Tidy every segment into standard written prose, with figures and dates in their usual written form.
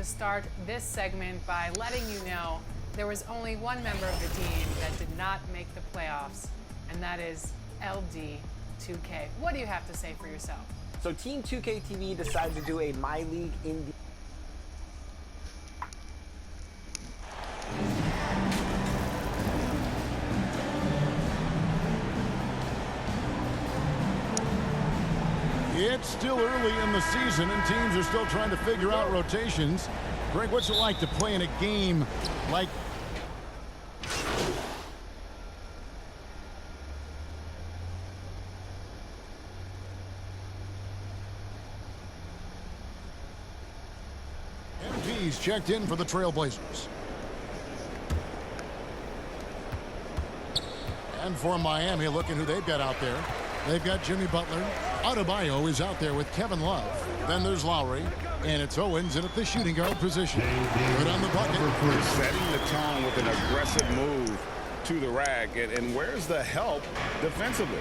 to start this segment by letting you know there was only one member of the team that did not make the playoffs, and that is LD2K. What do you have to say for yourself? So Team 2K TV decided to do a My League Indie. It's still early in the season, and teams are still trying to figure out rotations. Greg, what's it like to play in a game like... MP's checked in for the Trailblazers. And for Miami, looking who they've got out there. They've got Jimmy Butler. Adebayo is out there with Kevin Love. Then there's Lowry. And it's Owens in at the shooting guard position. Good on the bucket. Setting the tone with an aggressive move to the rack. And where's the help defensively?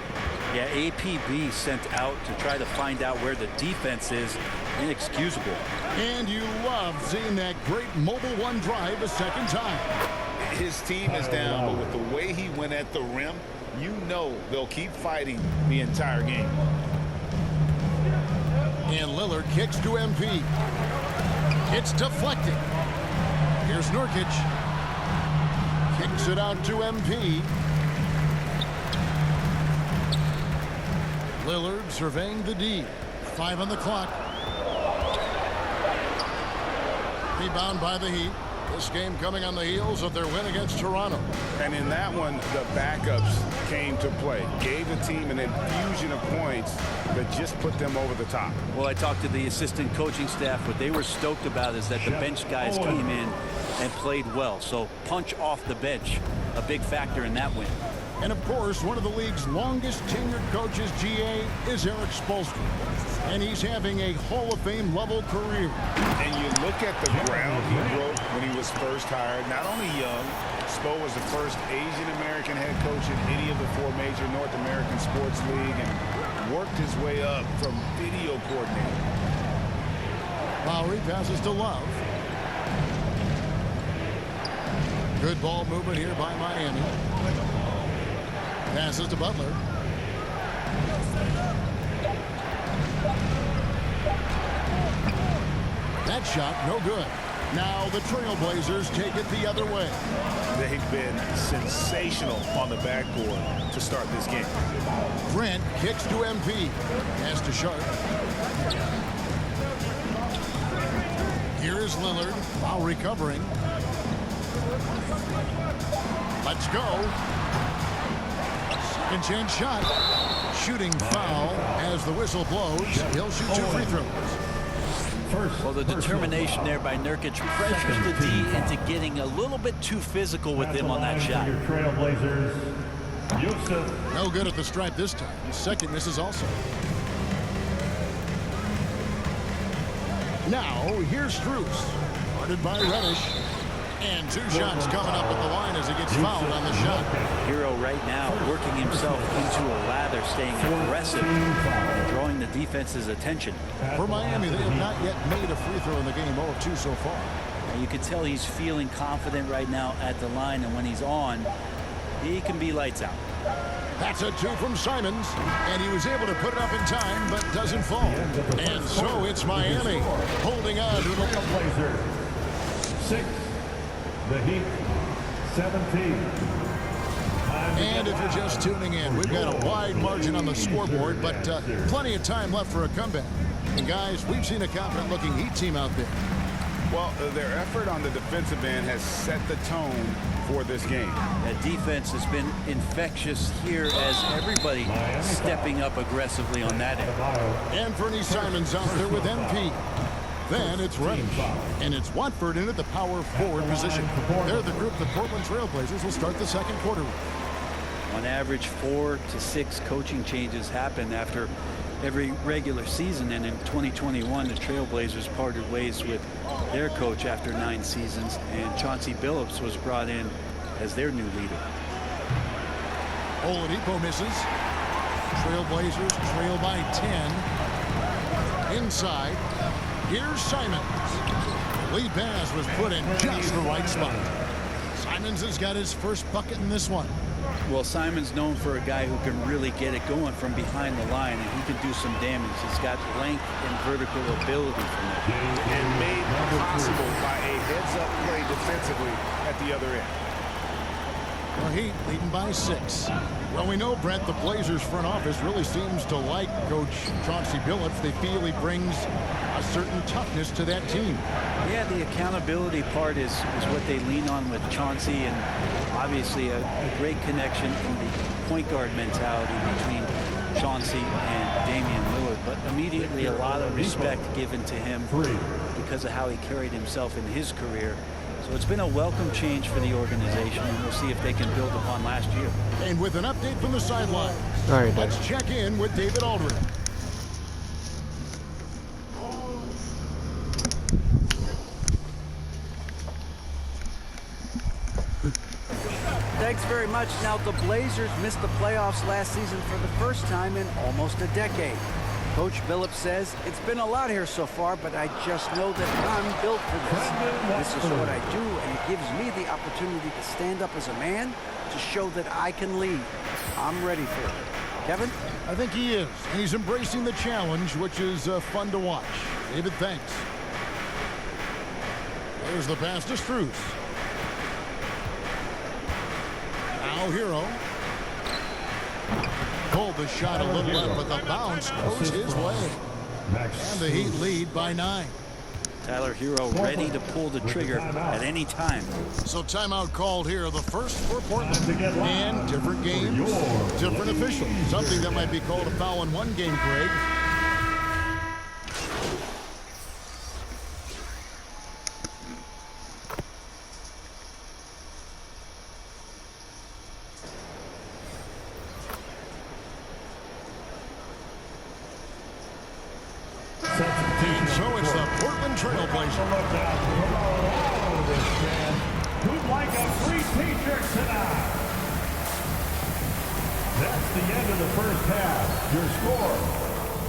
Yeah, APB sent out to try to find out where the defense is. Inexcusable. And you love seeing that great mobile one drive a second time. His team is down, but with the way he went at the rim, you know they'll keep fighting the entire game. And Lillard kicks to MP. It's deflected. Here's Nurkic. Kicks it out to MP. Lillard surveying the D. 5 on the clock. Rebound by the Heat. This game coming on the heels of their win against Toronto. And in that one, the backups came to play. Gave the team an infusion of points that just put them over the top. Well, I talked to the assistant coaching staff. What they were stoked about is that the bench guys came in and played well. So punch off the bench, a big factor in that win. And of course, one of the league's longest tenured coaches, GA, is Eric Spoelstra. And he's having a Hall of Fame level career. And you look at the ground he broke when he was first hired. Not only young, Spo was the first Asian American head coach in any of the 4 major North American sports league, and worked his way up from video coordinator. Lowry passes to Love. Good ball movement here by Miami. Passes to Butler. That shot, no good. Now the Trailblazers take it the other way. They've been sensational on the backboard to start this game. Grant kicks to MP. Pass to Sharp. Here is Lillard. Lowry covering. Let's go. Second chance shot. Shooting foul as the whistle blows. He'll shoot 2 free throws. Well, the determination there by Nurkic pressures the D into getting a little bit too physical with him on that shot. No good at the stripe this time. Second misses also. Now, here's Strus. Guarded by Reddish. And 2 shots coming up at the line as he gets fouled on the shot. Hero right now working himself into a lather, staying aggressive, and drawing the defense's attention. For Miami, they have not yet made a free throw in the game, 0 of 2 so far. And you can tell he's feeling confident right now at the line, and when he's on, he can be lights out. That's a 2 from Simons, and he was able to put it up in time, but doesn't fall. And so it's Miami holding on to the Blazers 6, the Heat 17. And if you're just tuning in, we've got a wide margin on the scoreboard, but plenty of time left for a comeback. And guys, we've seen a confident-looking Heat team out there. Well, their effort on the defensive end has set the tone for this game. That defense has been infectious here as everybody stepping up aggressively on that end. Anthony Simons out there with MP. Then it's Reddish. And it's Watford in at the power forward position. They're the group the Portland Trailblazers will start the second quarter with. On average, 4 to 6 coaching changes happen after every regular season, and in 2021 the Trailblazers parted ways with their coach after 9 seasons, and Chauncey Billups was brought in as their new leader. Oladipo misses. Trailblazers trail by 10. Inside, here's Simons. Lead pass was put in just the right spot. Simons has got his first bucket in this one. Well, Simon's known for a guy who can really get it going from behind the line, and he can do some damage. He's got length and vertical ability from that. And made possible by a heads-up play defensively at the other end. The Heat leading by 6. Well, we know, Brent, the Blazers front office really seems to like Coach Chauncey Billups. They feel he brings a certain toughness to that team. Yeah, the accountability part is what they lean on with Chauncey, and obviously a great connection in the point guard mentality between Chauncey and Damian Lillard. But immediately a lot of respect given to him because of how he carried himself in his career. So it's been a welcome change for the organization, and we'll see if they can build upon last year. And with an update from the sideline, All right, let's check in with David Aldridge. Thanks very much. Now, the Blazers missed the playoffs last season for the first time in almost a decade. Coach Billups says, it's been a lot here so far, but I just know that I'm built for this. This is what I do, and it gives me the opportunity to stand up as a man to show that I can lead. I'm ready for it. Kevin? I think he is. And he's embracing the challenge, which is fun to watch. David, thanks. There's the pass to Strus. Now Hero. Pulled the shot a little left, but the bounce goes his way. And the Heat lead by 9. Tyler Hero ready to pull the trigger at any time. So timeout called here, the first for Portland. And different games, different officials. Something that might be called a foul in one game, Craig. And so it's the Portland Trail Blazers. Who'd like a free t-shirt tonight? That's the end of the first half. Your score,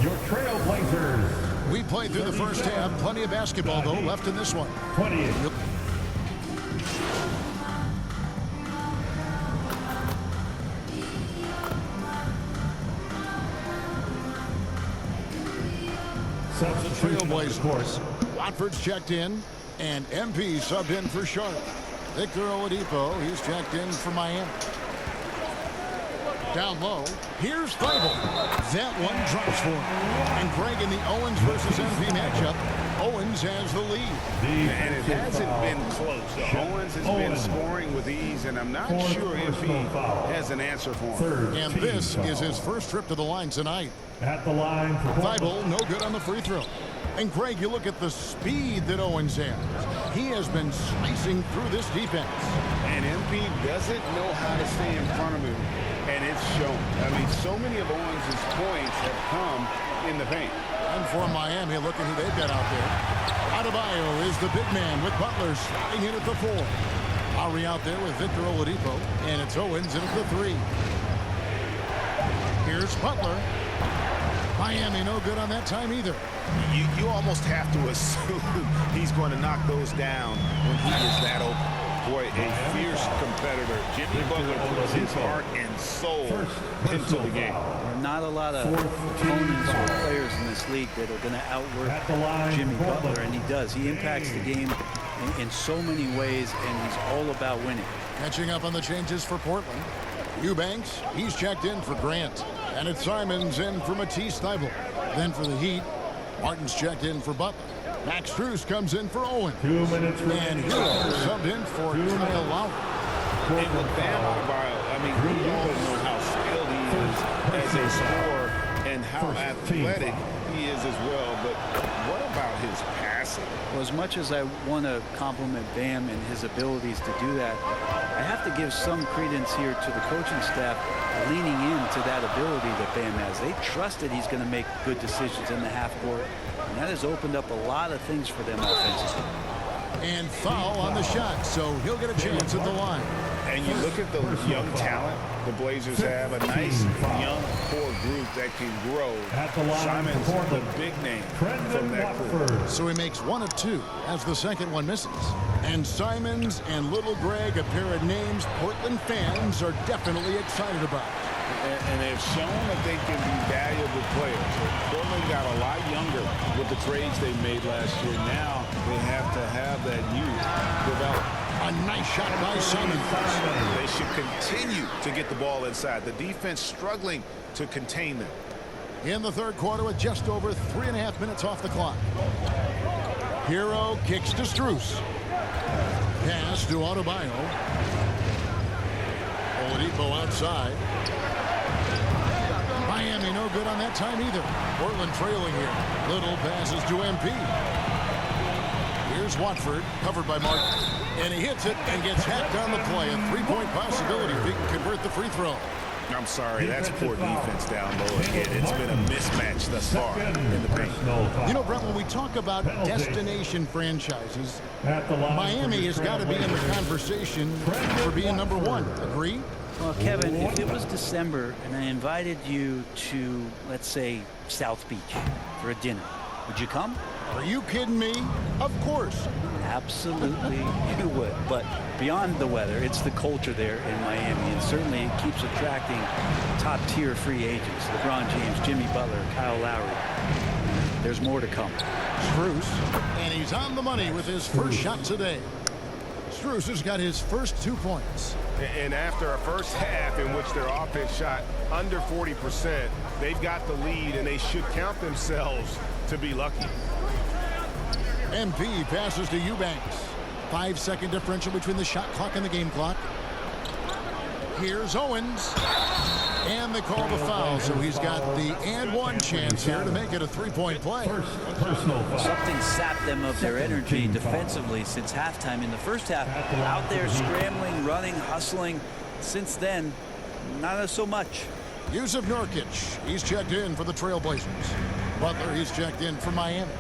your Trailblazers. We played through the first half. Plenty of basketball, though, left in this one. 28. Trailblazers. Watford's checked in, and MP subbed in for Sharp. Victor Oladipo, he's checked in for Miami. Down low, here's Thibault. That one drops for him. And Craig, in the Owens versus MP matchup, Owens has the lead. And it hasn't been close. Owens has been scoring with ease, and I'm not sure if he has an answer for him. And this is his first trip to the line tonight. At the line for Thibault, no good on the free throw. And Craig, you look at the speed that Owens has. He has been slicing through this defense. And MP doesn't know how to stay in front of him, and it's shown. I mean, so many of Owens' points have come in the paint. And for Miami, look at who they've got out there. Adebayo is the big man with Butler sliding in at the 4. Lowry out there with Victor Oladipo, and it's Owens in at the 3. Here's Butler. Miami no good on that time either. You almost have to assume he's going to knock those down when he is that open. Boy, a fierce competitor. Jimmy Butler puts his heart and soul into the game. There are not a lot of opponents or players in this league that are going to outwork Jimmy Butler, and he does. He impacts the game in so many ways, and he's all about winning. Catching up on the changes for Portland. Eubanks, he's checked in for Grant. And it's Simons in for Matisse Thybulle. Then for the Heat, Martin's checked in for Butler. Max Strus comes in for Owen. 2 minutes And Hero subbed in for Kyle Lowry. And with Bam Adebayo, I mean, we all know how skilled he is as a scorer and how athletic he is as well. But what about his passing? Well, as much as I want to compliment Bam and his abilities to do that, I have to give some credence here to the coaching staff leaning into that ability that Bam has. They trust that he's going to make good decisions in the half court, and that has opened up a lot of things for them offensively. And foul on the shot, so he'll get a chance at the line. And you look at the young talent the Blazers have, a nice young core group that can grow. Simon's a big name from that group. So he makes 1 of 2 as the second one misses. And Simons and Little Greg, a pair of names Portland fans are definitely excited about. And they've shown that they can be valuable players. Portland got a lot younger with the trades they made last year. Now they have to have that youth develop. A nice shot by Simons. They should continue to get the ball inside. The defense struggling to contain them. In the third quarter with just over 3.5 minutes off the clock. Hero kicks to Strus. Pass to Adebayo. Oladipo outside. Miami no good on that time either. Portland trailing here. Little passes to MP. Here's Watford, covered by Martin. And he hits it and gets hacked on the play. A 3-point possibility if he can convert the free throw. I'm sorry, that's poor defense down low again. It's been a mismatch thus far in the paint. You know, Brent, when we talk about destination franchises, Miami has got to be in the conversation for being number 1. Agree? Well, Kevin, if it was December and I invited you to, let's say, South Beach for a dinner, would you come? Are you kidding me? Of course. Absolutely, you would. But beyond the weather, it's the culture there in Miami, and certainly it keeps attracting top-tier free agents. LeBron James, Jimmy Butler, Kyle Lowry. There's more to come. Strus, and he's on the money with his first shot today. Strus has got his first 2 points. And after a first half in which their offense shot under 40%, they've got the lead, and they should count themselves to be lucky. MP passes to Eubanks. 5-second differential between the shot clock and the game clock. Here's Owens. And they call the foul, so he's got the and one chance here to make it a 3-point play. Something sapped them of their energy defensively since halftime. In the first half, out there scrambling, running, hustling. Since then, not so much. Yusuf Nurkic, he's checked in for the Trailblazers. Butler, he's checked in for Miami.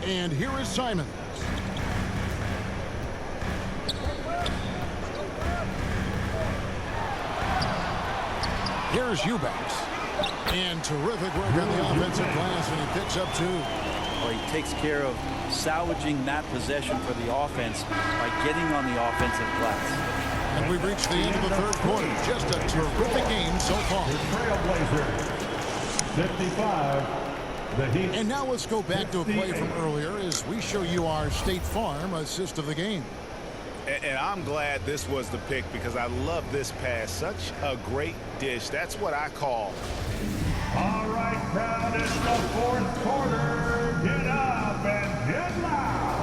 And here is Simons. Here's Eubanks. And terrific work on the offensive glass, and he picks up 2. Well, he takes care of salvaging that possession for the offense by getting on the offensive glass. And we've reached the end of the third quarter. Just a terrific game so far. Trailblazers, 55. And now let's go back to a play from earlier as we show you our State Farm assist of the game. And I'm glad this was the pick because I love this pass. Such a great dish. That's what I call. All right, crowd, it's the fourth quarter. Get up and get loud.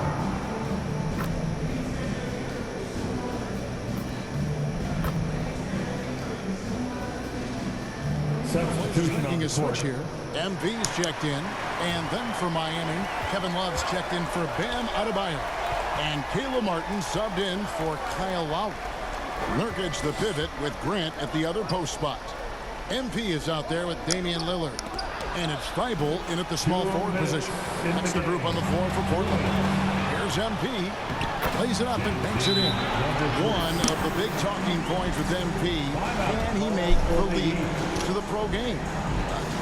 Making a switch here. MV's checked in. And then for Miami, Kevin Love's checked in for Bam Adebayo. And Caleb Martin subbed in for Kyle Lowry. Nurkic the pivot with Grant at the other post spot. MP is out there with Damian Lillard. And it's Thibault in at the small forward position. That's the group on the floor for Portland. Here's MP. Plays it up and banks it in. One of the big talking points with MP. Can he make the leap to the pro game?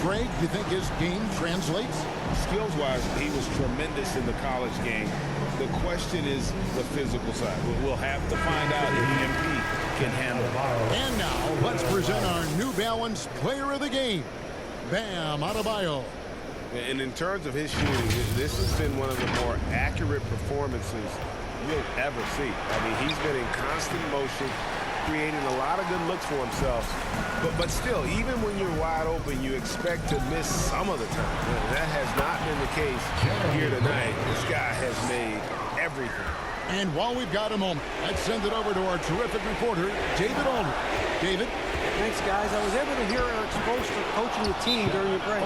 Greg, do you think his game translates? Skills-wise, he was tremendous in the college game. The question is the physical side. We'll have to find out if MP can handle it. And now, let's present our New Balance Player of the Game, Bam Adebayo. And in terms of his shooting, this has been one of the more accurate performances you'll ever see. I mean, he's been in constant motion, creating a lot of good looks for himself. But still, even when you're wide open, you expect to miss some of the time. That has not been the case here tonight. This guy has made everything. And while we've got a moment, let's send it over to our terrific reporter, David Aldridge. David? Thanks, guys. I was able to hear Eric Spoelstra coaching the team during the break.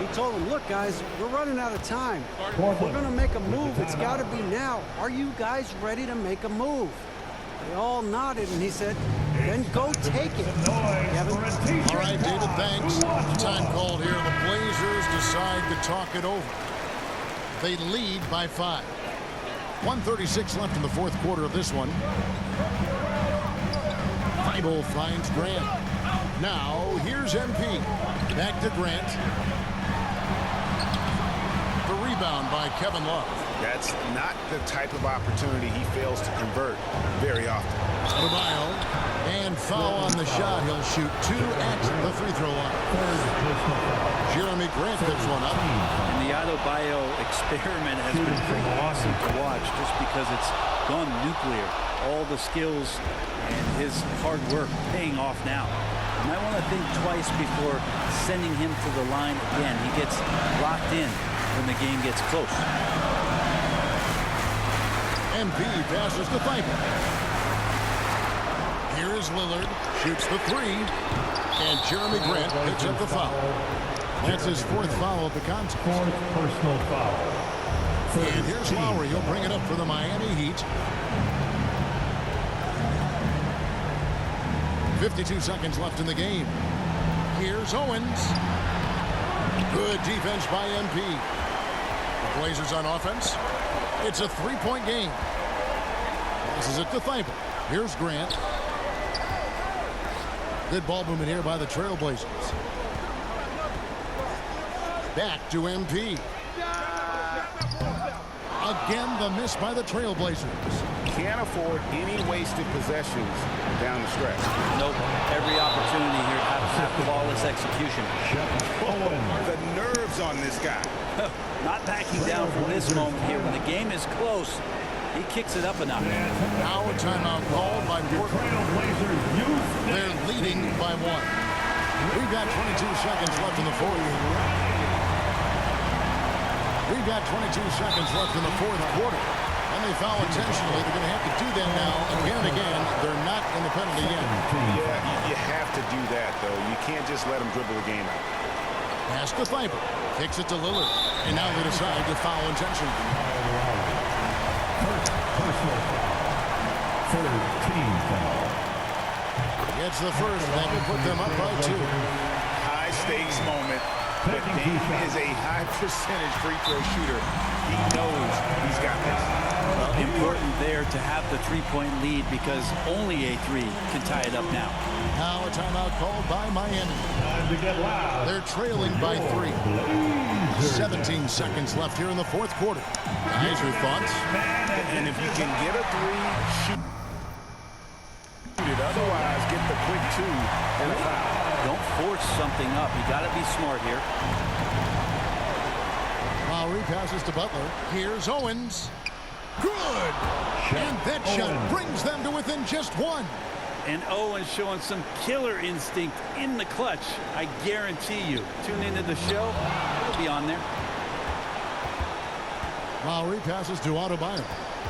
He told them, look, guys, we're running out of time. If we're going to make a move, it's got to be now. Are you guys ready to make a move? They all nodded, and he said, then go take it. Kevin? All right, David, thanks. Time called here. The Blazers decide to talk it over. They lead by 5. 1:36 left in the fourth quarter of this one. Thibault finds Grant. Now, here's MP. Back to Grant. The rebound by Kevin Love. That's not the type of opportunity he fails to convert very often. Adebayo, and foul on the shot. He'll shoot 2 at the free throw line. Jeremy Grant picks one up. And the Adebayo experiment has been pretty awesome to watch just because it's gone nuclear. All the skills and his hard work paying off now. You might want to think twice before sending him to the line again. He gets locked in when the game gets close. MP passes to Thibault. Here is Lillard, shoots the 3, and Jeremy Grant picks up the foul. That's his 4th foul of the contest. 4th personal foul. And here's Lowry. He'll bring it up for the Miami Heat. 52 seconds left in the game. Here's Owens. Good defense by MP. The Blazers on offense. It's a 3-point game. Passes it to Thibault. Here's Grant. Good ball movement here by the Trailblazers. Back to MP. Again, the miss by the Trailblazers. Can't afford any wasted possessions down the stretch. Nope. Every opportunity here to have flawless execution. The nerves on this guy. Not backing down from this moment here. When the game is close, he kicks it up a notch. Now a timeout called by Portland. They're leading by 1. We've got 22 seconds left in the fourth. We've got 22 seconds left in the fourth quarter. And they foul intentionally. They're going to have to do that now again and again. They're not in the penalty yet. Yeah, you have to do that, though. You can't just let them dribble the game out. Pass to Thibault. Kicks it to Lillard. And now they decide to foul intentionally. Personal foul. 3rd team foul. Gets the first. That will put them up by 2. High stakes moment. But Dame is a high percentage free throw shooter. He knows he's got this. Important there to have the 3-point lead because only a 3 can tie it up now. Now a timeout called by Miami. Time to get loud. They're trailing by 3. 17 seconds left here in the fourth quarter. Guys, your thoughts? And if you can get a 3, shoot it. Otherwise, get the quick 2 and a foul. Don't force something up. You got to be smart here. Lowry passes to Butler. Here's Owens. Good! And that shot brings them to within just 1. And Owens showing some killer instinct in the clutch. I guarantee you. Tune into the show. It'll be on there. Lowry passes to Adebayo.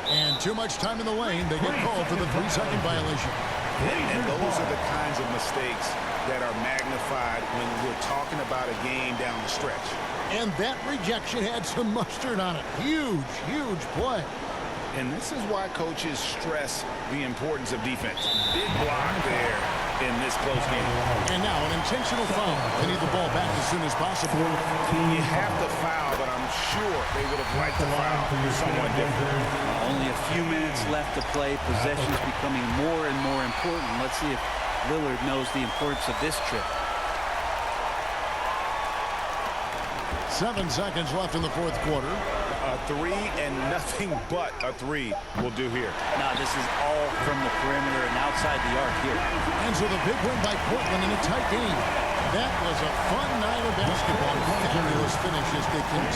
And too much time in the lane. They get called for the 3-second violation. And those are the kinds of mistakes that are magnified when we're talking about a game down the stretch. And that rejection had some mustard on it. Huge, huge play. And this is why coaches stress the importance of defense. Big block there in this close game. And now an intentional foul. They need the ball back as soon as possible. You have to foul, but I'm sure they would have liked to foul someone different. Only a few minutes left to play. Possessions becoming more and more important. Let's see if Lillard knows the importance of this trip. 7 seconds left in the fourth quarter. A 3 and nothing but a 3 will do here. Now this is all from the perimeter and outside the arc here. And so the big win by Portland in a tight game. That was a fun night of basketball. Fabulous finish as they continue.